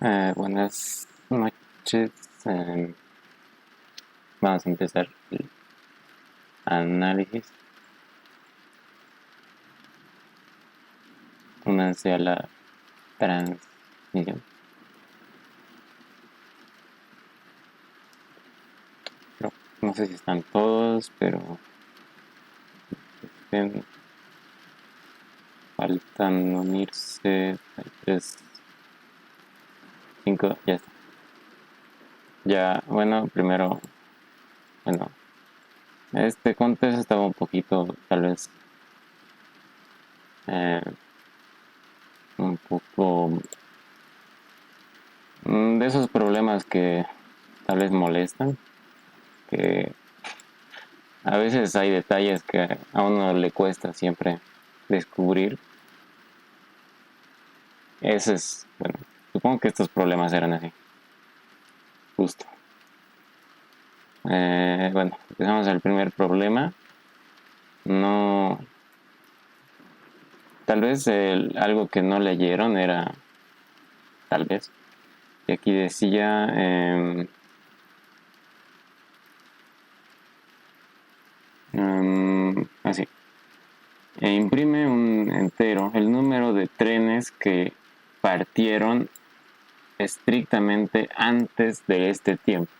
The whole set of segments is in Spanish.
Buenas noches. eh, Vamos a empezar el análisis. Únanse a la transmisión. No sé si están todos, pero faltan unirse. 3, 5, ya está. Ya, bueno, primero, este contest estaba un poquito, tal vez, eh, un poco de esos problemas que tal vez molestan, que a veces hay detalles que a uno le cuesta siempre descubrir. Ese es, bueno, supongo que estos problemas eran así, justo. Bueno, empezamos el primer problema. No, tal vez algo que no leyeron era, tal vez, y aquí decía, así, imprime un entero el número de trenes que partieron estrictamente antes de este tiempo.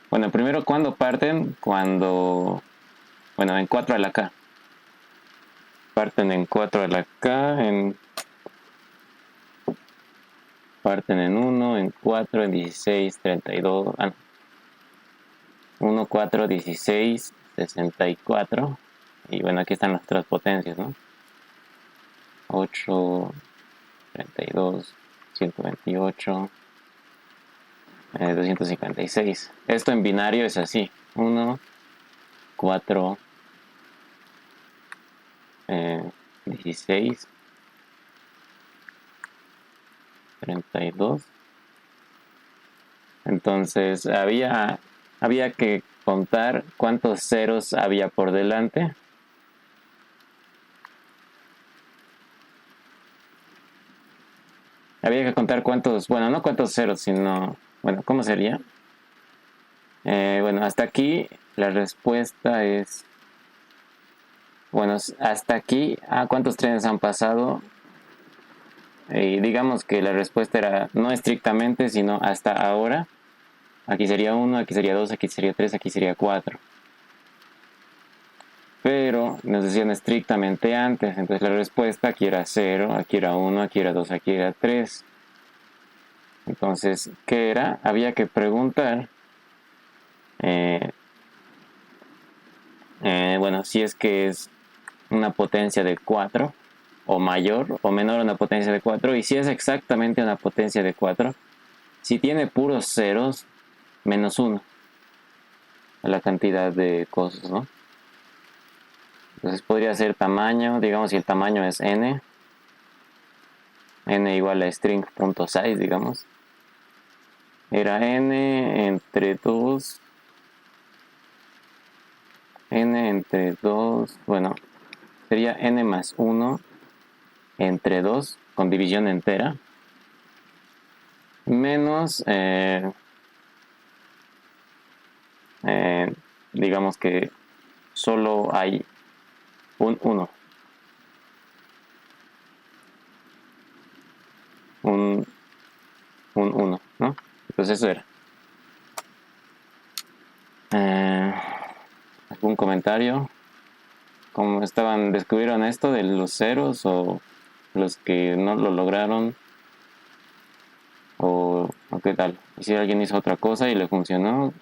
Bueno, primero, ¿cuándo parten? Cuando, bueno, en 4 a la K. Parten en 4 a la K, parten en 1, en 4, en 16, 32, 1, 4, 16, 64. Y bueno, aquí están las otras potencias, ¿no? 8, 32, 128, 256. Esto en binario es así: 1, 4, 16, 32. Entonces había que contar cuántos ceros había por delante. Había que contar cuántos, bueno, no cuántos ceros, sino, bueno, ¿cómo sería? Bueno, hasta aquí la respuesta es, bueno, hasta aquí, ¿cuántos trenes han pasado? Y digamos que la respuesta era no estrictamente, sino hasta ahora. Aquí sería 1, aquí sería 2, aquí sería 3, aquí sería 4. Pero nos decían estrictamente antes, entonces la respuesta aquí era 0, aquí era 1, aquí era 2, aquí era 3. Entonces, ¿qué era? Había que preguntar, bueno, si es que es una potencia de 4, o mayor o menor a una potencia de 4, y si es exactamente una potencia de 4, si tiene puros ceros, menos 1 a la cantidad de cosas, ¿no? Entonces podría ser tamaño, digamos, si el tamaño es n igual a string.size, digamos, era n entre 2, bueno, sería n más 1 entre 2 con división entera, menos, digamos que solo hay un 1, un 1, ¿no? Entonces eso era. ¿Algún comentario? ¿Cómo descubrieron esto de los ceros, o los que no lo lograron? ¿O qué tal? ¿Y si alguien hizo otra cosa y le funcionó?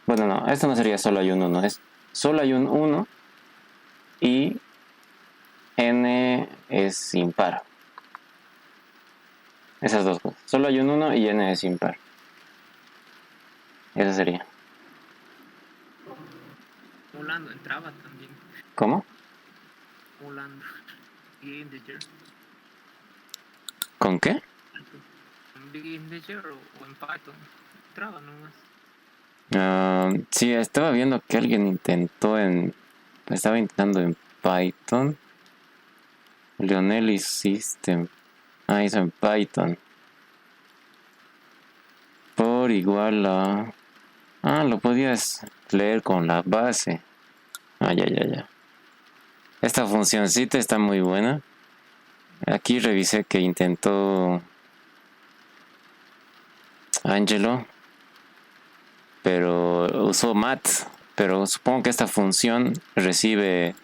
Bueno, no, esto no sería solo hay un 1, es solo hay un 1 y n es impar. Esas dos cosas. Solo hay un 1 y n es impar. Eso sería. Mulando entraba también. ¿Cómo? Mulando y integer. ¿Con qué? En big integer o en Python. Entraba nomás. Sí, estaba viendo que alguien estaba intentando en Python. Leonelli System. Hizo en Python. Por igual a... lo podías leer con la base. Ya. Esta funcioncita está muy buena. Aquí revisé que intentó Angelo, pero usó mat. Pero supongo que esta función recibe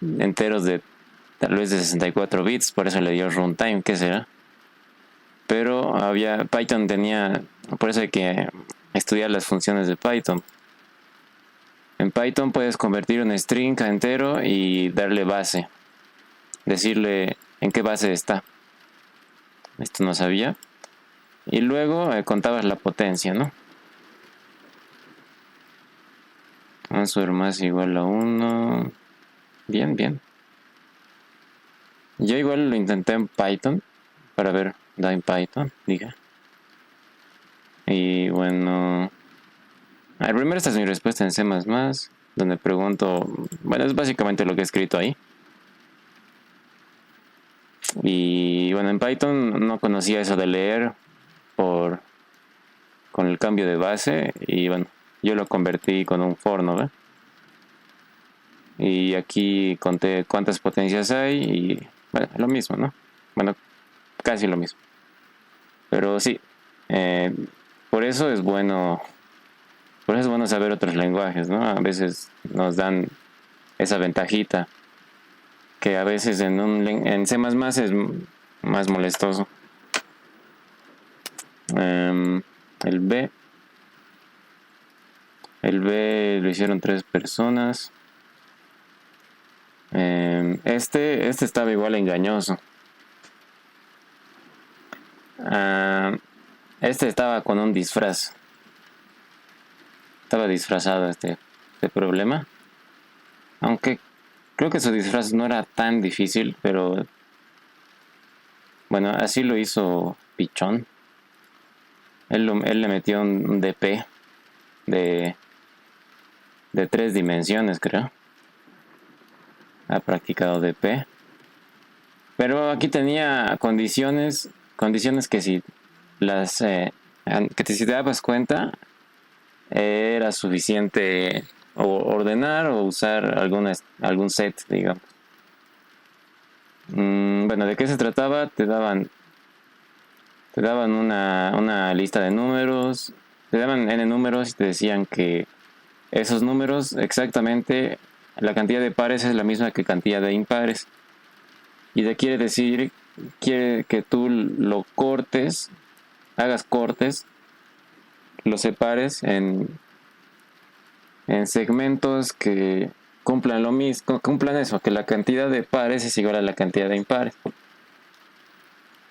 enteros de tal vez de 64 bits, por eso le dio runtime, ¿qué será? Pero Python tenía, por eso hay que estudiar las funciones de Python. En Python puedes convertir un string a entero y darle base, decirle en qué base está. Esto no sabía. Y luego contabas la potencia, ¿no? Answer más igual a 1. Bien. Yo igual lo intenté en Python para ver, da en Python, dije. Y bueno, primero esta es mi respuesta en C++, donde pregunto, bueno, es básicamente lo que he escrito ahí. Y bueno, en Python no conocía eso de leer con el cambio de base y bueno, yo lo convertí con un for, ¿no? Y aquí conté cuántas potencias hay y bueno, lo mismo, ¿no? Bueno, casi lo mismo. Pero sí, eh, por eso es bueno, por eso es bueno saber otros lenguajes, ¿no? A veces nos dan esa ventajita que a veces en C++ es más molestoso. El B. El B lo hicieron 3 personas. Este estaba igual engañoso. Este estaba con un disfraz. Estaba disfrazado este problema. Aunque creo que su disfraz no era tan difícil, pero bueno, así lo hizo Pichón. Él le metió un DP de 3 dimensiones, creo. Ha practicado DP. Pero aquí tenía condiciones que si si te dabas cuenta, era suficiente ordenar o usar algún set, digamos. Bueno, ¿de qué se trataba? Te daban una lista de números, te daban n números y te decían que esos números exactamente la cantidad de pares es la misma que cantidad de impares. Y quiere que tú lo cortes, hagas cortes, lo separes en segmentos que cumplan lo mismo, cumplan eso, que la cantidad de pares es igual a la cantidad de impares.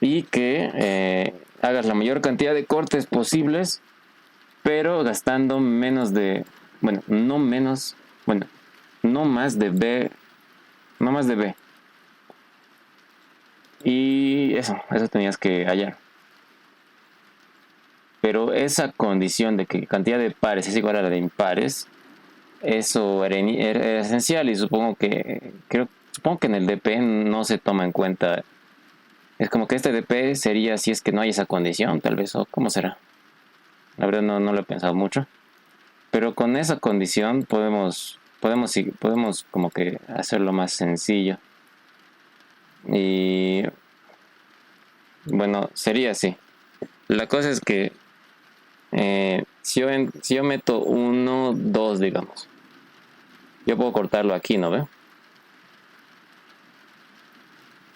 Y que hagas la mayor cantidad de cortes posibles, pero gastando menos de, bueno, no menos, bueno, no más de B, no más de B. Y eso tenías que hallar. Pero esa condición de que cantidad de pares es igual a la de impares, eso era esencial y supongo que en el DP no se toma en cuenta. Es como que este DP sería si es que no hay esa condición, tal vez, o cómo será. La verdad no lo he pensado mucho. Pero con esa condición podemos como que hacerlo más sencillo. Y bueno, sería así. La cosa es que si yo meto 1, 2, digamos, yo puedo cortarlo aquí, ¿no ve?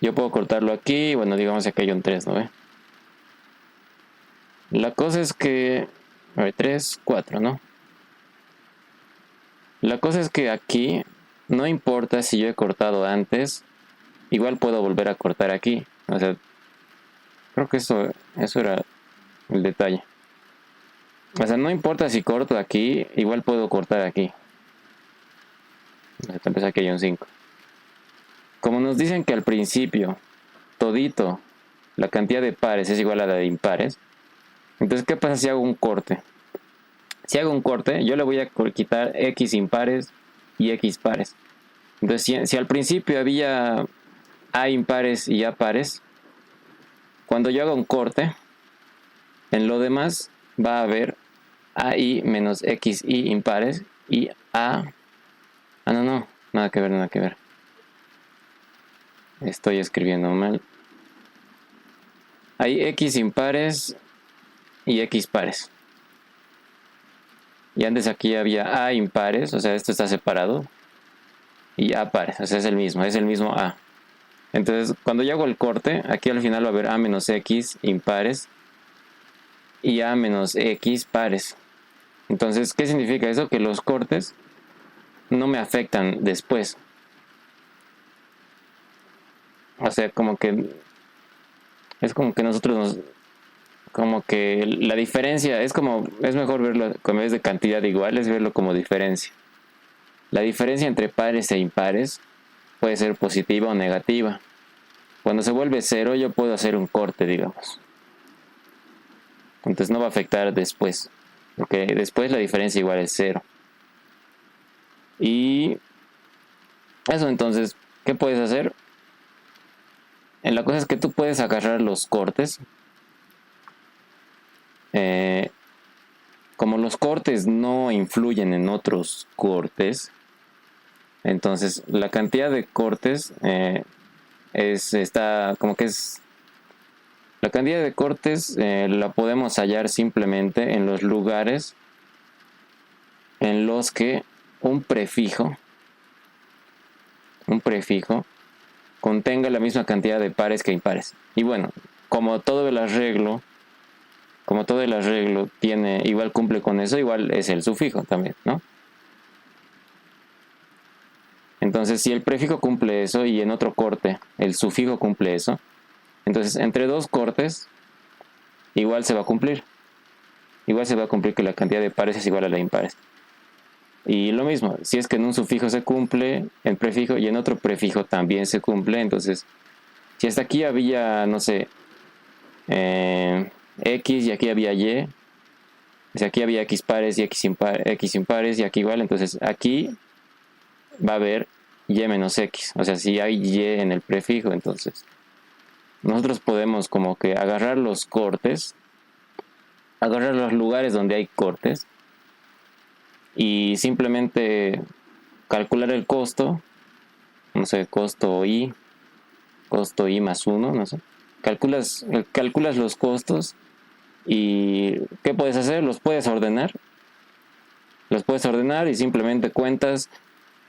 Yo puedo cortarlo aquí, bueno, digamos que hay un 3, ¿no ve? La cosa es que... A ver, 3, 4, ¿no? La cosa es que aquí, no importa si yo he cortado antes, igual puedo volver a cortar aquí. O sea, creo que eso era el detalle. O sea, no importa si corto aquí, igual puedo cortar aquí. O sea, tal vez aquí hay un 5. Como nos dicen que al principio, todito, la cantidad de pares es igual a la de impares, entonces, ¿qué pasa si hago un corte? si hago un corte, yo le voy a quitar X impares y X pares. Entonces, si al principio había A impares y A pares, cuando yo haga un corte, en lo demás va a haber AI menos XY impares y A... Ah, no, nada que ver, nada que ver. Estoy escribiendo mal. Hay X impares y X pares. Y antes aquí había A impares, o sea, esto está separado. Y A pares, o sea, es el mismo A. Entonces, cuando yo hago el corte, aquí al final va a haber A menos X impares y A menos X pares. Entonces, ¿qué significa eso? Que los cortes no me afectan después. O sea, como que es como que nosotros nos, como que la diferencia es como, es mejor verlo, como vez de cantidad igual, es verlo como diferencia. La diferencia entre pares e impares puede ser positiva o negativa. Cuando se vuelve cero, yo puedo hacer un corte, digamos. Entonces no va a afectar después, porque después la diferencia igual es cero. Y eso, entonces, ¿qué puedes hacer? La cosa es que tú puedes agarrar los cortes. Eh, como los cortes no influyen en otros cortes, entonces la cantidad de cortes está como que es... La cantidad de cortes la podemos hallar simplemente en los lugares en los que un prefijo, un prefijo contenga la misma cantidad de pares que impares. Y bueno, como todo el arreglo, como todo el arreglo tiene, igual cumple con eso, igual es el sufijo también, ¿no? Entonces, si el prefijo cumple eso y en otro corte el sufijo cumple eso, entonces entre dos cortes igual se va a cumplir. Igual se va a cumplir que la cantidad de pares es igual a la de impares. Y lo mismo, si es que en un sufijo se cumple el prefijo y en otro prefijo también se cumple, entonces si hasta aquí había, no sé, X y aquí había Y, si aquí había X pares y X impares y aquí igual, entonces aquí va a haber Y menos X. O sea, si hay Y en el prefijo, entonces nosotros podemos como que agarrar los cortes, agarrar los lugares donde hay cortes y simplemente calcular el costo, no sé, costo I más uno, no sé. Calculas los costos y ¿qué puedes hacer? Los puedes ordenar y simplemente cuentas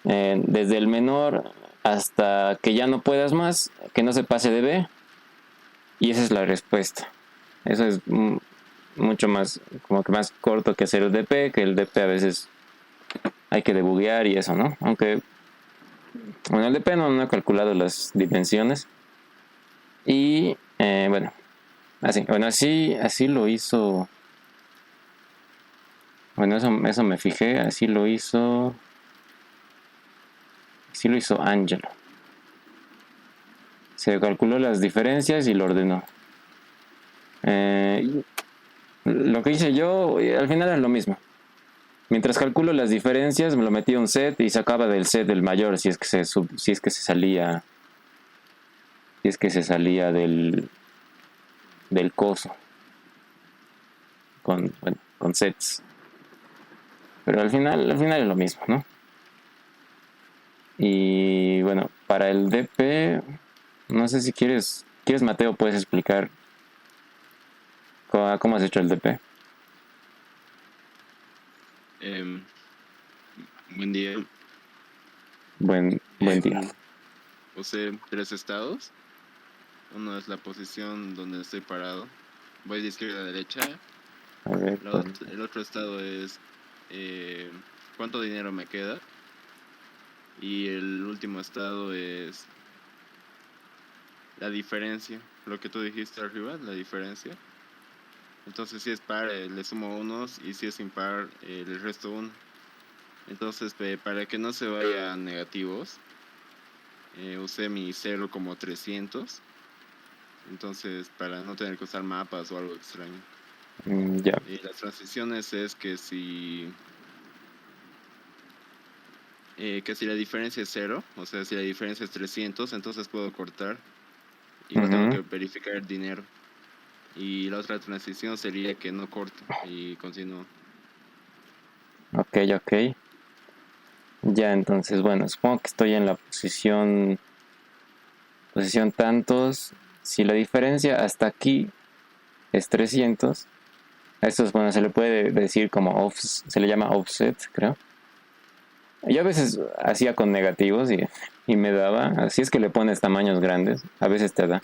desde el menor hasta que ya no puedas más, que no se pase de B, y esa es la respuesta. Eso es mucho más, como que más corto que hacer el DP, que el DP a veces hay que debuguear y eso, ¿no? Aunque, bueno, el DP no he calculado las dimensiones. Y, bueno, así lo hizo, bueno, eso me fijé, así lo hizo Angelo. Se calculó las diferencias y lo ordenó. Lo que hice yo, al final es lo mismo. Mientras calculo las diferencias, me lo metí a un set y sacaba del set el mayor si es que se salía del coso con sets. Pero al final es lo mismo, ¿no? Y bueno, para el DP, no sé si quieres Mateo, puedes explicar cómo has hecho el DP. Buen día. Buen día. Usé 3 estados. Uno es la posición donde estoy parado. Voy de izquierda a derecha. A ver, El otro estado es cuánto dinero me queda. Y el último estado es la diferencia. Lo que tú dijiste arriba, la diferencia. Entonces si es par, le sumo unos. Y si es impar, le resto uno. Entonces para que no se vayan negativos, usé mi 0 como 300. Entonces, para no tener que usar mapas o algo extraño. Ya. Y las transiciones es que si la diferencia es 0, o sea, si la diferencia es 300, entonces puedo cortar. Igual tengo que Ujú. verificar el dinero. Y la otra transición sería que no corto y continúo. Ok, ok. Ya, entonces, bueno, supongo que estoy en la posición tantos. Si la diferencia hasta aquí es 300, esto es, bueno, se le puede decir como se le llama offset, creo. Yo a veces hacía con negativos y me daba, así es que le pones tamaños grandes, a veces te da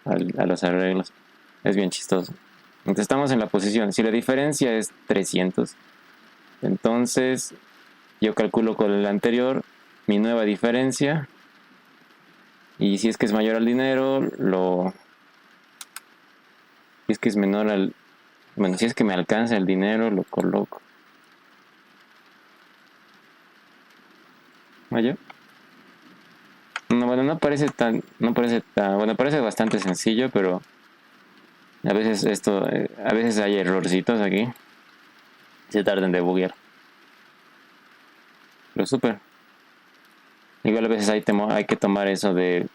a los arreglos. Es bien chistoso. Entonces estamos en la posición, si la diferencia es 300, entonces yo calculo con el anterior mi nueva diferencia y si es que es mayor al dinero, si es que es menor al, bueno, si es que me alcanza el dinero, lo coloco. ¿Vaya? No, bueno, no parece tan, bueno, parece bastante sencillo, pero a veces hay errorcitos aquí, se tardan de buguear. Pero súper. Igual a veces hay que tomar eso de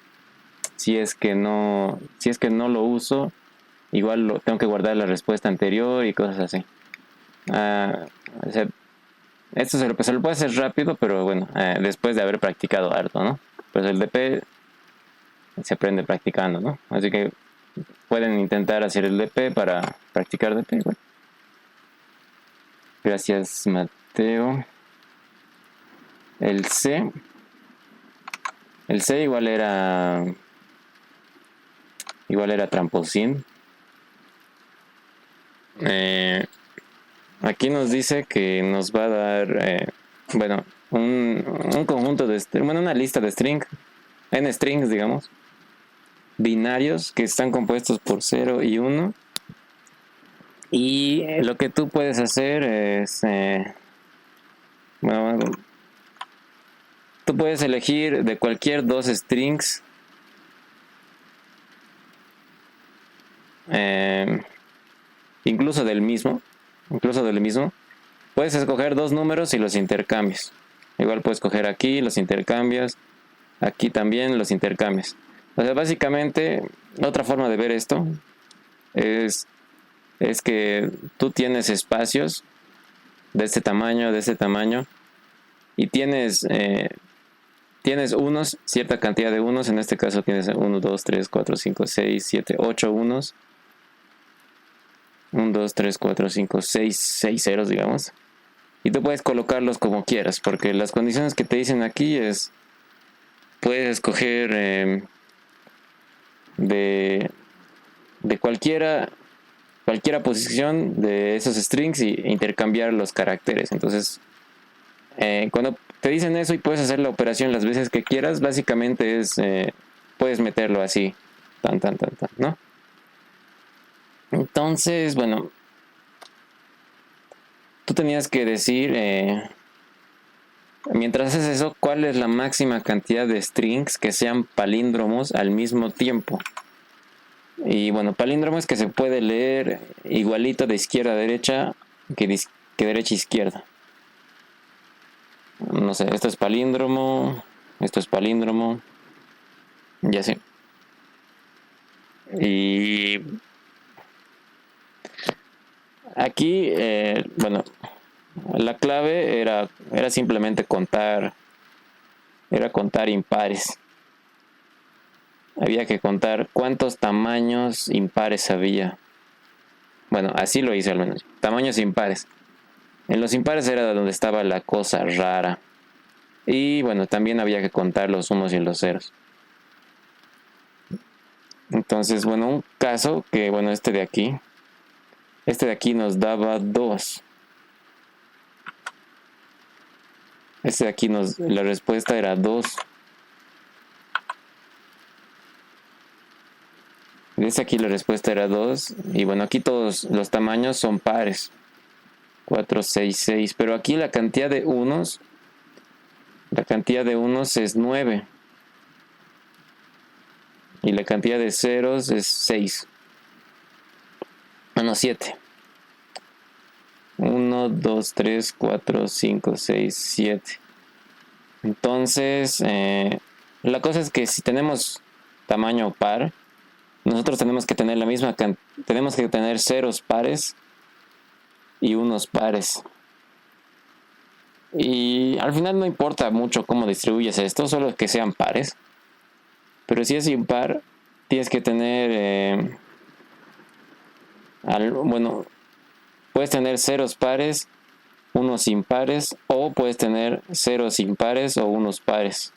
si es que no lo uso, igual tengo que guardar la respuesta anterior y cosas así. Ah, o sea, esto se lo puede hacer rápido, pero bueno, después de haber practicado harto, ¿no? Pues el DP se aprende practicando, ¿no? Así que pueden intentar hacer el DP para practicar DP. Bueno. Gracias, Mateo. El C. El C igual era tramposín. Eh, Aquí nos dice que nos va a dar, bueno, un conjunto de, bueno, una lista de n strings, digamos, binarios que están compuestos por 0 y 1. Y lo que tú puedes hacer es, bueno, tú puedes elegir de cualquier dos strings, eh, incluso del mismo, puedes escoger dos números y los intercambias. Igual puedes coger aquí, los intercambias, aquí también los intercambias. O sea, básicamente, otra forma de ver esto es, es que tú tienes espacios de este tamaño, y tienes unos, cierta cantidad de unos, en este caso tienes 1, 2, 3, 4, 5, 6, 7, 8 unos, 1, 2, 3, 4, 5, 6 ceros, digamos. Y tú puedes colocarlos como quieras, porque las condiciones que te dicen aquí es, puedes escoger de, de cualquiera posición de esos strings e intercambiar los caracteres. Entonces, cuando te dicen eso y puedes hacer la operación las veces que quieras, básicamente puedes meterlo así, tan, tan, tan, tan, ¿no? Entonces, bueno, tú tenías que decir, mientras haces eso, cuál es la máxima cantidad de strings que sean palíndromos al mismo tiempo. Y bueno, palíndromo es que se puede leer igualito de izquierda a derecha que derecha a izquierda. No sé, esto es palíndromo, ya sé. Y aquí, bueno, la clave era simplemente contar impares. Había que contar cuántos tamaños impares había. Bueno, así lo hice al menos. Tamaños impares. En los impares era donde estaba la cosa rara. Y bueno, también había que contar los unos y los ceros. Entonces, bueno, un caso que, bueno, este de aquí nos daba 2. La respuesta era 2. Desde aquí la respuesta era 2. Y bueno, aquí todos los tamaños son pares. 4, 6, 6. Pero aquí la cantidad de unos es 9. Y la cantidad de ceros es 6. No, 7. 1, 2, 3, 4, 5, 6, 7. Entonces, la cosa es que si tenemos tamaño par, nosotros tenemos que tener la misma tenemos que tener ceros pares y unos pares. Y al final no importa mucho cómo distribuyes esto, solo que sean pares. Pero si es impar, tienes que tener, bueno, puedes tener ceros pares, unos impares, o puedes tener ceros impares o unos pares.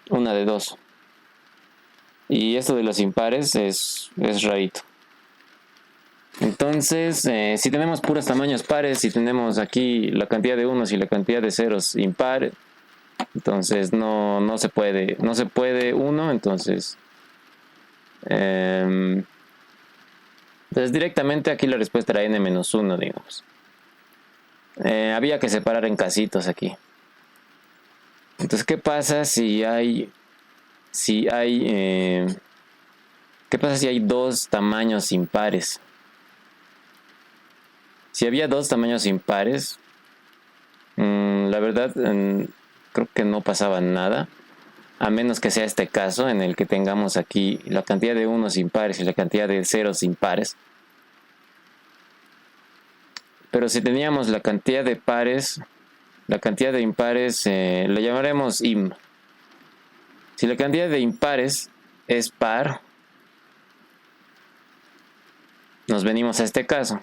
Una de dos. Y esto de los impares es rarito. Entonces, si tenemos puros tamaños pares, si tenemos aquí la cantidad de unos y la cantidad de ceros impares, entonces no se puede uno, entonces directamente aquí la respuesta era n-1, digamos. Había que separar en casitos aquí. Entonces, ¿qué pasa si hay ¿qué pasa si hay dos tamaños impares? Si había dos tamaños impares, la verdad creo que no pasaba nada, a menos que sea este caso en el que tengamos aquí la cantidad de unos impares y la cantidad de ceros impares. Pero si teníamos la cantidad de pares, la cantidad de impares la llamaremos im. Si la cantidad de impares es par, nos venimos a este caso.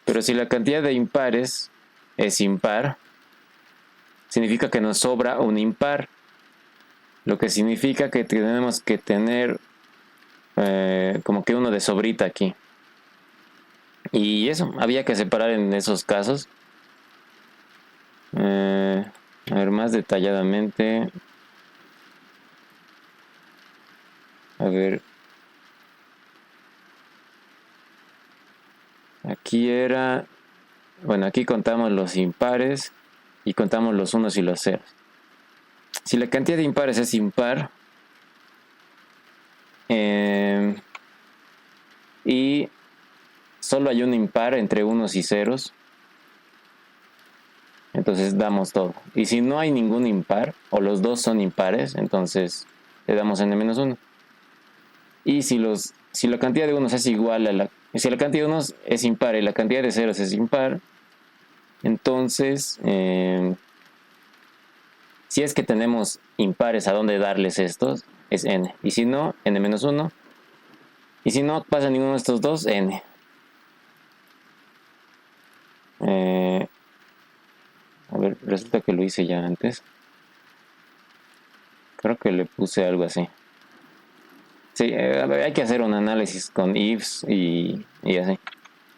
Pero si la cantidad de impares es impar, significa que nos sobra un impar. Lo que significa que tenemos que tener como que uno de sobrita aquí. Y eso, había que separar en esos casos. A ver, más detalladamente. A ver. Aquí era... Bueno, aquí contamos los impares y contamos los unos y los ceros. Si la cantidad de impares es impar y solo hay un impar entre unos y ceros, entonces damos todo. Y si no hay ningún impar o los dos son impares, entonces le damos n-1. Y si la cantidad de unos es igual a si la cantidad de unos es impar y la cantidad de ceros es impar, entonces si es que tenemos impares a dónde darles estos, es n. Y si no, n-1. Y si no pasa ninguno de estos dos, n. A ver, resulta que lo hice ya antes. Creo que le puse algo así. Sí, a ver, hay que hacer un análisis con ifs y así.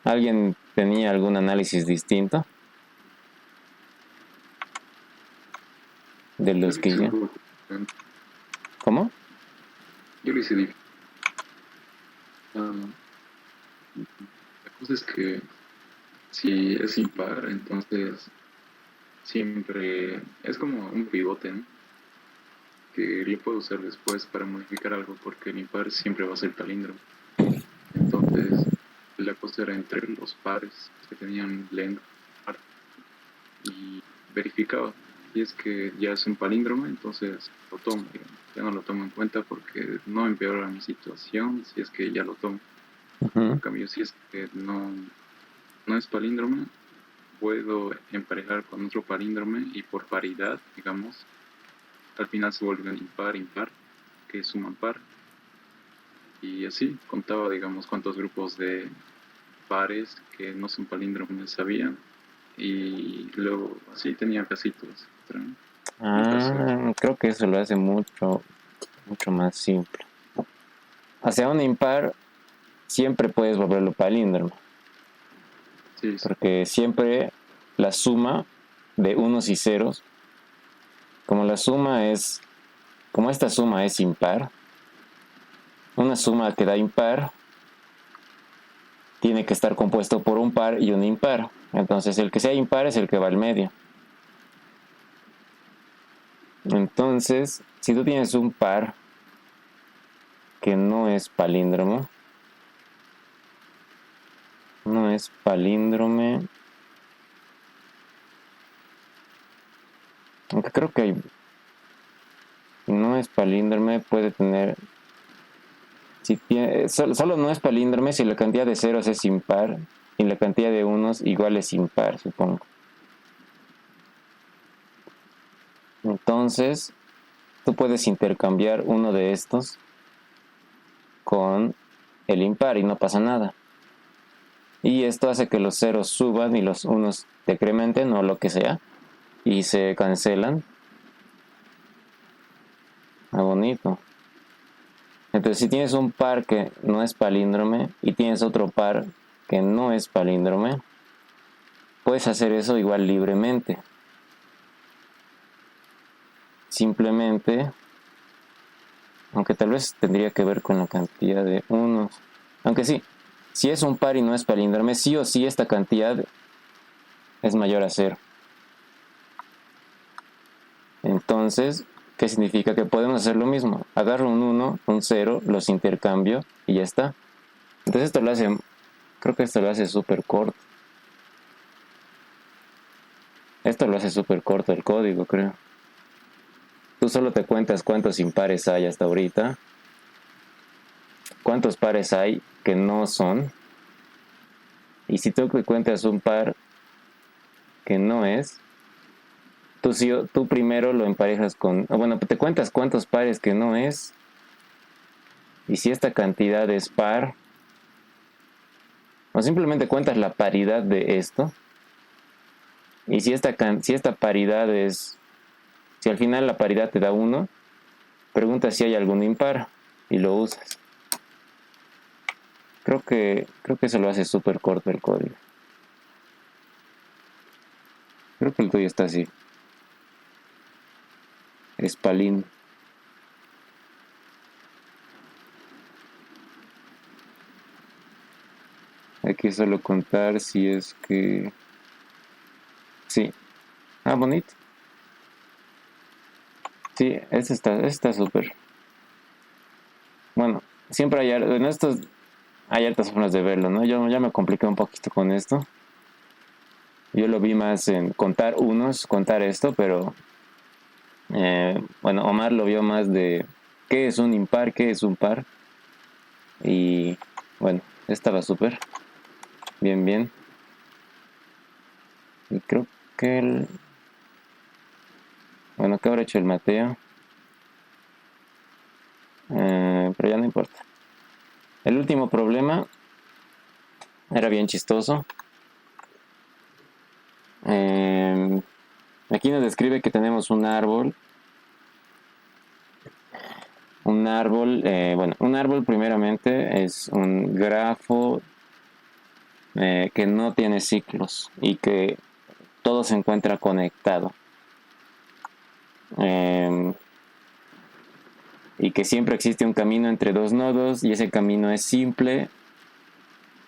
¿Alguien tenía algún análisis distinto? De los que ya. ¿Cómo? Yo lo hice difícil. La cosa es que si es impar, entonces siempre es como un pivote, ¿no? Que lo puedo usar después para modificar algo, porque el impar siempre va a ser palíndromo. Entonces, la cosa era entre los pares que tenían length par y verificaba. Y es que ya es un palíndromo, entonces lo tomo, digamos. Ya no lo tomo en cuenta porque no empeora mi situación si es que ya lo tomo. En cambio, si es que no es palíndromo, puedo emparejar con otro palíndromo y por paridad, digamos, al final se vuelve un impar, que suman par. Y así contaba, digamos, cuántos grupos de pares que no son palíndromos había. Y luego así tenía casitos. Creo que eso lo hace mucho más simple. Hacia un impar siempre puedes volverlo palíndromo. Sí. Porque siempre la suma de unos y ceros, como esta suma es impar, una suma que da impar tiene que estar compuesto por un par y un impar. Entonces el que sea impar es el que va al medio. Entonces, si tú tienes un par que no es palíndromo. No es palíndrome. Aunque creo que no es palíndrome, puede tener... Si tiene, solo no es palíndrome si la cantidad de ceros es impar y la cantidad de unos igual es impar, supongo. Entonces, tú puedes intercambiar uno de estos con el impar y no pasa nada. Y esto hace que los ceros suban y los unos decrementen o lo que sea y se cancelan. Ah, bonito. Entonces, si tienes un par que no es palíndrome y tienes otro par que no es palíndrome, puedes hacer eso igual libremente. Simplemente, aunque tal vez tendría que ver con la cantidad de unos. Aunque sí, si es un par y no es palíndrome, sí o sí esta cantidad es mayor a 0. Entonces, ¿qué significa? Que podemos hacer lo mismo. Agarro un 1, un 0, los intercambio y ya está. Entonces esto lo hace, creo que esto lo hace súper corto. Esto lo hace súper corto el código, creo. Tú solo te cuentas cuántos impares hay hasta ahorita. Cuántos pares hay que no son. Y si tú te cuentas un par que no es, tú primero lo emparejas con... Bueno, te cuentas cuántos pares que no es. Y si esta cantidad es par, o simplemente cuentas la paridad de esto. Y si esta paridad es... Si al final la paridad te da 1, pregunta si hay algún impar y lo usas. Creo que eso lo hace súper corto el código. Creo que el tuyo está así. Espalín. Hay que solo contar si es que... Sí. Ah, bonito. Sí, este está súper. Bueno, siempre hay... En estos hay hartas formas de verlo, ¿no? Yo ya me compliqué un poquito con esto. Yo lo vi más en contar unos, contar esto, pero... bueno, Omar lo vio más de... ¿Qué es un impar? ¿Qué es un par? Y... Bueno, estaba súper. Bien, bien. Y creo que el... Bueno, ¿qué habrá hecho el Mateo? Pero ya no importa. El último problema era bien chistoso. Aquí nos describe que tenemos un árbol. Un árbol, bueno, un árbol primeramente es un grafo que no tiene ciclos y que todo se encuentra conectado. Y que siempre existe un camino entre dos nodos y ese camino es simple.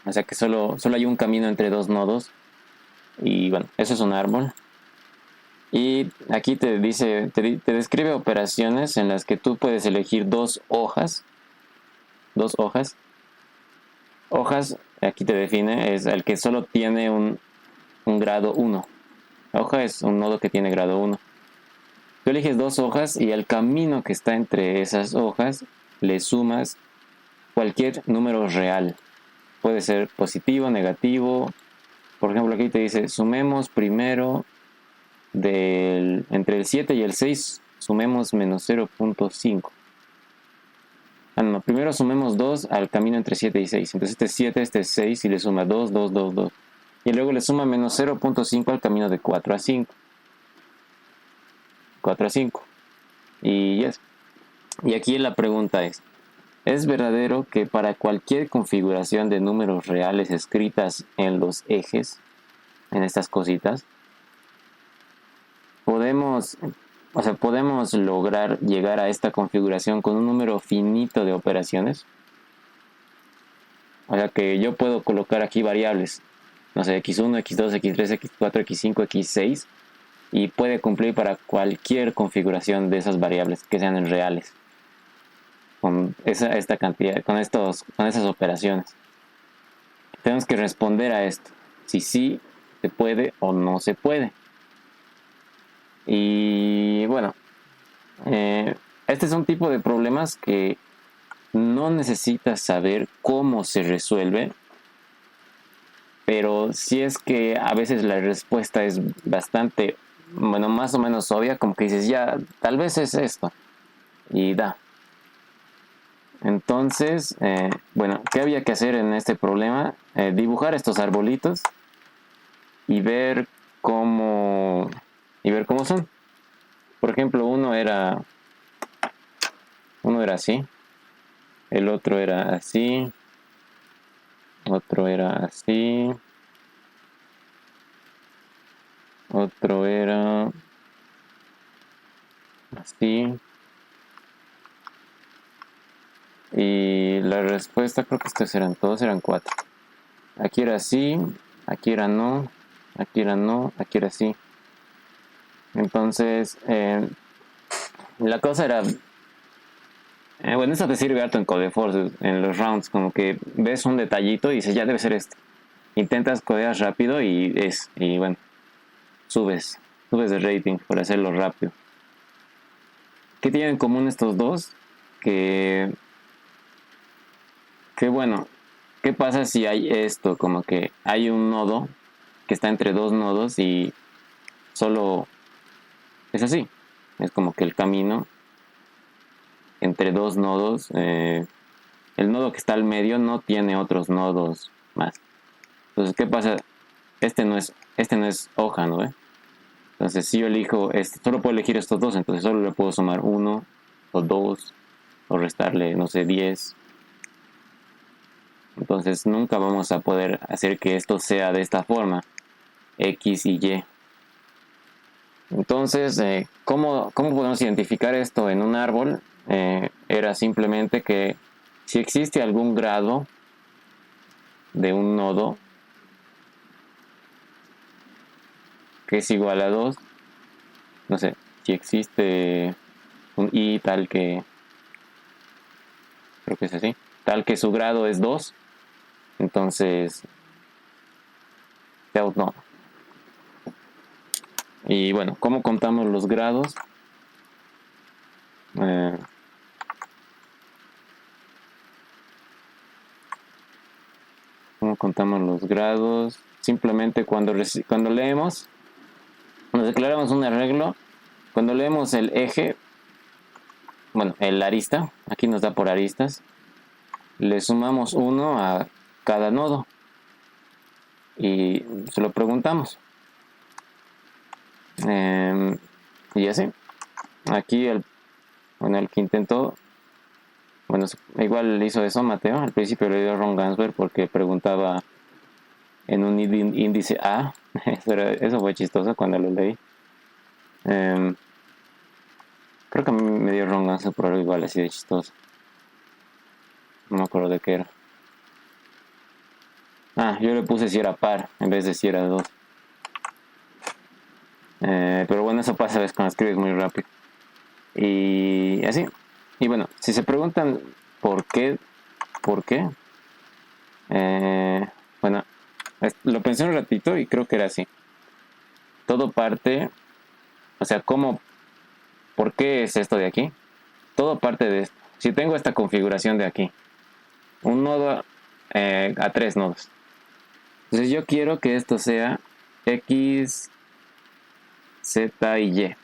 O sea que solo hay un camino entre dos nodos. Y bueno, eso es un árbol. Y aquí te dice, te describe operaciones en las que tú puedes elegir dos hojas. Dos hojas. Hojas, aquí te define, es el que solo tiene un grado 1. La hoja es un nodo que tiene grado 1. Tú eliges dos hojas y al camino que está entre esas hojas le sumas cualquier número real. Puede ser positivo, negativo. Por ejemplo, aquí te dice, sumemos primero entre el 7 y el 6, sumemos menos 0.5. Ah, no, primero sumemos 2 al camino entre 7 y 6. Entonces este es 7, este es 6 y le suma 2, 2, 2, 2. Y luego le suma menos 0.5 al camino de 4 a 5. 4 a 5. Y yes. Y aquí la pregunta ¿es verdadero que para cualquier configuración de números reales escritas en los ejes, en estas cositas, podemos lograr llegar a esta configuración con un número finito de operaciones? O sea que yo puedo colocar aquí variables, no sé, x1, x2, x3, x4, x5, x6, y puede cumplir para cualquier configuración de esas variables que sean en reales. con esta cantidad, con esas operaciones. Tenemos que responder a esto, si sí se puede o no se puede. Y bueno, este es un tipo de problemas que no necesitas saber cómo se resuelve, pero si es que a veces la respuesta es bastante, bueno, más o menos obvia, como que dices, ya, tal vez es esto, y da. Entonces, bueno, ¿qué había que hacer en este problema? Dibujar estos arbolitos y ver cómo son. Por ejemplo, uno era así, el otro era así, otro era así, otro era así. Y la respuesta, creo que todos eran 4. Aquí era así, aquí era no, aquí era no, aquí era así. Entonces, la cosa era, bueno, esto te sirve harto en Codeforce, en los rounds, como que ves un detallito y dices, ya debe ser este. Intentas codear rápido y bueno, subes de rating por hacerlo rápido. ¿Qué tienen en común estos dos? Que bueno, ¿qué pasa si hay esto? Como que hay un nodo que está entre dos nodos y solo es así. Es como que el camino entre dos nodos, el nodo que está al medio no tiene otros nodos más. Entonces, ¿qué pasa? Este no es hoja, ¿no? Entonces, si yo elijo este, solo puedo elegir estos dos, entonces solo le puedo sumar 1 o 2 o restarle, no sé, 10. Entonces, nunca vamos a poder hacer que esto sea de esta forma, X y Y. Entonces, ¿cómo podemos identificar esto en un árbol? Era simplemente que si existe algún grado de un nodo que es igual a 2, no sé, si existe un i tal que, creo que es así, tal que su grado es 2, entonces sea un nodo. Y bueno, ¿cómo contamos los grados? Eh, ¿Cómo contamos los grados? Simplemente cuando leemos, nos declaramos un arreglo. Cuando leemos el eje, bueno, el arista, aquí nos da por aristas, le sumamos 1 a cada nodo y se lo preguntamos. Y así. Aquí el que intentó, bueno, igual hizo eso Mateo. Al principio le dio wrong answer porque preguntaba en un índice A. Eso fue chistoso cuando lo leí. Creo que a mí me dio wrong answer por algo igual así de chistoso. No me acuerdo de qué era. Yo le puse si era par en vez de si era 2. Pero bueno, eso pasa a veces cuando escribes muy rápido. Y así. Y bueno, si se preguntan por qué, bueno, lo pensé un ratito y creo que era así. Todo parte, o sea, ¿por qué es esto de aquí? Todo parte de esto. Si tengo esta configuración de aquí, un nodo a 3 nodos. Entonces yo quiero que esto sea X, Z y Y.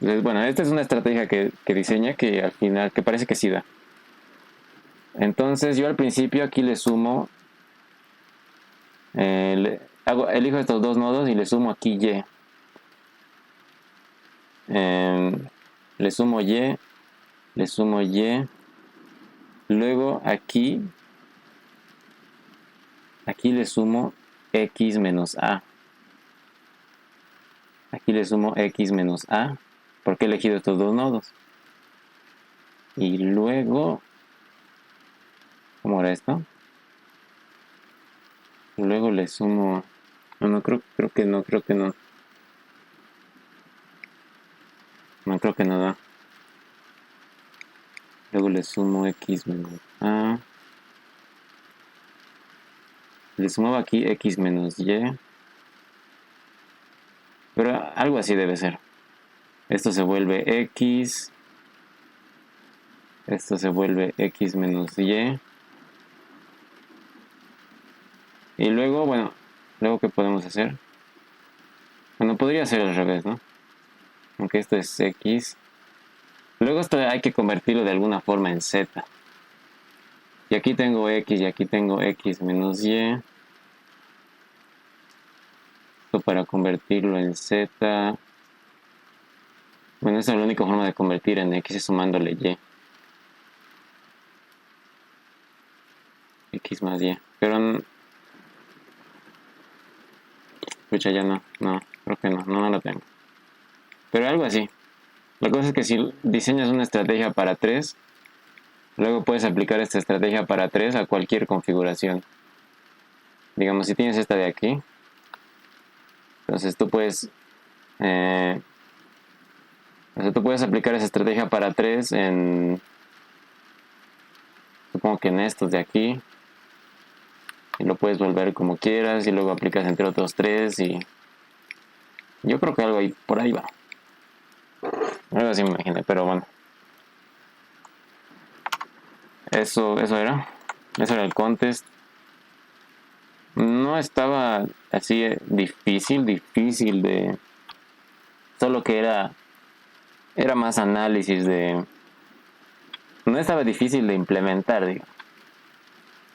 Entonces, bueno, esta es una estrategia que diseña que al final, que parece que sí da. Entonces yo al principio aquí le sumo, elijo estos dos nodos y le sumo aquí Y. Le sumo Y, le sumo Y. Luego aquí le sumo X menos A. Aquí le sumo X menos A, porque he elegido estos dos nodos. Y luego, ¿cómo era esto? Luego le sumo, no, creo que no. No creo que no da. Luego le sumo x menos a. Le sumaba aquí x menos y. Pero algo así debe ser. Esto se vuelve x. Esto se vuelve x menos y. Y luego, bueno, luego ¿qué podemos hacer? Bueno, podría ser al revés, ¿no? Aunque esto es x. Luego esto hay que convertirlo de alguna forma en z. Y aquí tengo x y aquí tengo x menos y. Esto para convertirlo en z. Bueno, esa es la única forma de convertir en x es sumándole y. X más y. Pero escucha, ya no, creo que no lo tengo. Pero algo así. La cosa es que si diseñas una estrategia para 3, luego puedes aplicar esta estrategia para 3 a cualquier configuración. Digamos, si tienes esta de aquí, entonces tú puedes aplicar esa estrategia para 3 en, supongo que en estos de aquí, y lo puedes volver como quieras, y luego aplicas entre otros 3, y yo creo que algo ahí, por ahí va. Algo así me imaginé, pero bueno. Eso era el contest. No estaba así difícil de... Solo que era más análisis de... No estaba difícil de implementar, digo.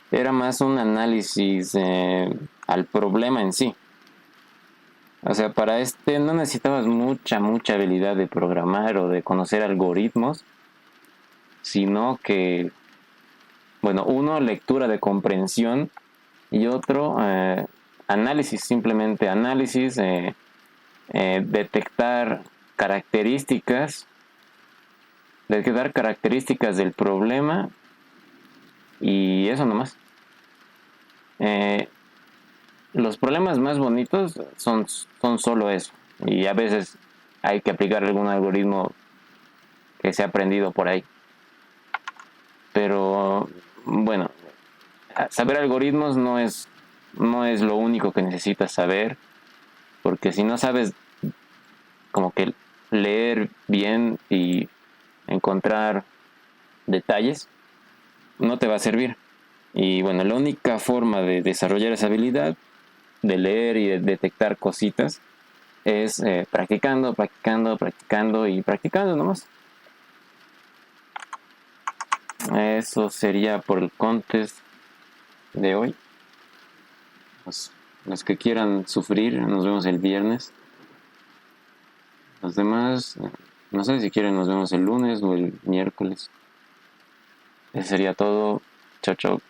Era más un análisis al problema en sí. O sea, para este no necesitabas mucha habilidad de programar o de conocer algoritmos, sino que, bueno, uno, lectura de comprensión, y otro, análisis, simplemente análisis, detectar características del problema, y eso nomás. Los problemas más bonitos son solo eso, y a veces hay que aplicar algún algoritmo que se ha aprendido por ahí. Pero bueno, saber algoritmos no es lo único que necesitas saber, porque si no sabes como que leer bien y encontrar detalles, no te va a servir. Y bueno, la única forma de desarrollar esa habilidad de leer y de detectar cositas es practicando y practicando nomás. Eso sería por el contest de hoy. Los que quieran sufrir, nos vemos el viernes. Los demás, no sé si quieren, nos vemos el lunes o el miércoles. Eso sería todo. Chao, chao.